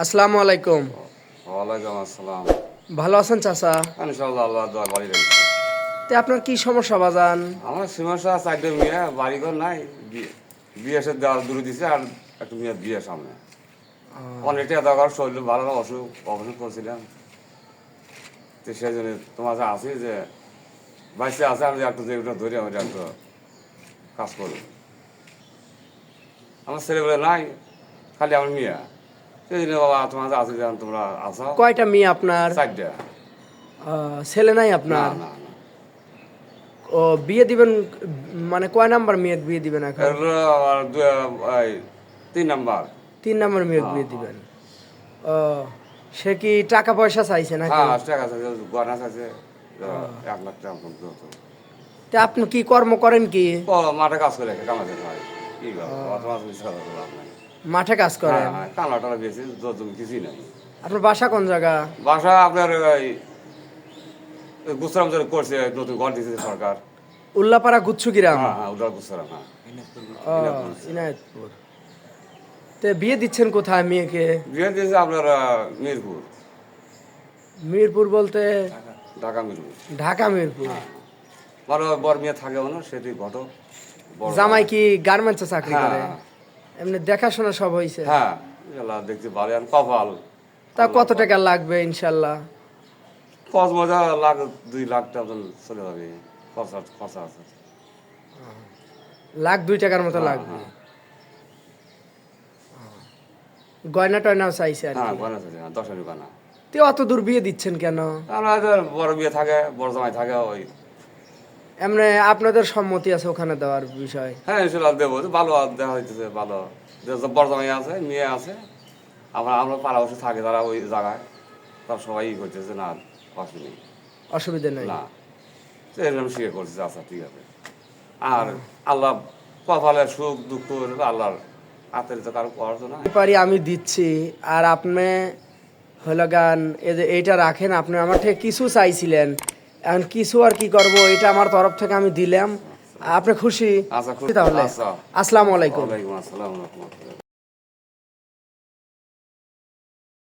আসসালামু আলাইকুম। ওয়ালাইকুম আসসালাম। ভালো আছেন চাচা? ইনশাআল্লাহ আল্লাহ দোয়া বাড়ি রয়েছে। তে আপনার কি সমস্যা বাজান? আমার সমস্যা চারটে মেয়ে বাড়িঘর নাই, বিয়ে এসে দেওয়া দূরে দিছে আর একটা মেয়ে বিয়ে সামনে অনেকটা দরকার, শরীর ভালো না, অসুখ করছিলাম, তো সেই জন্য তোমার কাছে আছি যে বাইসে আছে, আমি একটু যে ধরে আমি একটু কাজ করবো। আমার ছেলেগুলো নাই, খালি আমার মেয়ে, সেই জন্য বাবা তোমার কাছে আছি, যেন তোমরা আসো। কয়টা মেয়ে আপনার? চারটা। ছেলে নাই না আপনার? না না, ও বিয়ে দিবেন মানে কয় নাম্বার মেয়ে বিয়ে দিবেন এখন? এগুলো আমার এই 3 নাম্বার। 3 নাম্বার মেয়ে হ্যাঁ, বিয়ে দিবেন। ও সে কি টাকা পয়সা চাইছে নাকি? হ্যাঁ, টাকা আছে, গয়না আছে, 1 লাখ টাকা পর্যন্ত। তে আপনি কি কর্ম করেন কি? মাঠে কাজ করে কামাতে হয়, কি লাভ নাই। মাঠে কাজ করেন? হ্যাঁ, কামলা টালা বেশি, জমি কিছুই নাই। আপনার বাসা কোন জায়গা? বাসা আপনার গুসরাম করছে, নতুন ঘর দিয়েছে সরকার। উল্লাপাড়া গুচ্ছু গ্রাম? হ্যাঁ হ্যাঁ, উদার গুসরাম, হ্যাঁ। ইনায়তপুর। তে বিয়ে দিচ্ছেন কোথায় মেয়েকে? বিয়ে দিয়েছে আপনার মিরপুর। মিরপুর বলতে? ঢাকা মিরপুর। ঢাকা মিরপুর। বড় বড় মেয়ে থাকে না, সেটি ঘটক। জামাই কি গার্মেন্টসে চাকরি হ্যাঁ, করে? এমনি দেখাশোনা সব হয়েছে? হ্যাঁ, আল্লাহ দেখতে পারে, আর কপাল। তা কত টাকা লাগবে ইনশাল্লাহ? 1 লাখ 2 লাখ টাকা চলে যাবে, খরচা আছে। লাখ 2 টাকার মতো হ্যাঁ, লাগবে। হ্যাঁ। গয়না টয়নাও চাইছে আর হ্যাঁ, কি? গয়না আছে, 10 গয়না। তে অত দূর বিয়ে দিচ্ছেন কেন? আমরা বড় বিয়ে থাকে, বড় জামাই থাকে, ওই। এমনি আপনাদের সম্মতি আছে ওখানে দেওয়ার বিষয়? হ্যাঁ, ইনশাল্লাহ দেবো, ভালো দেওয়া হইতেছে, ভালো। যে বড় জামাই আছে, মেয়ে আছে, আমরা পাড়াবসে থাকি, তারা ওই জায়গায়, তারা সবাই করতেছে, না অসুবিধা নেই। অসুবিধা নেই? না, তো এরকম শিখে করতেছে, আচ্ছা ঠিক আছে। আর আল্লাহ কপালে সুখ দুঃখ আল্লাহর হাতের, তো কারো করার তো না। পারি আমি দিচ্ছি, আর আপনি হলো গান এই যে এইটা রাখেন, আপনি আমার থেকে কিছু চাইছিলেন, এখন কিছু আর কি করব, এটা আমার তরফ থেকে আমি দিলাম। আপনি খুশি? আচ্ছা, তাহলে আচ্ছা। আসসালামু আলাইকুম। ওয়ালাইকুম আসসালাম।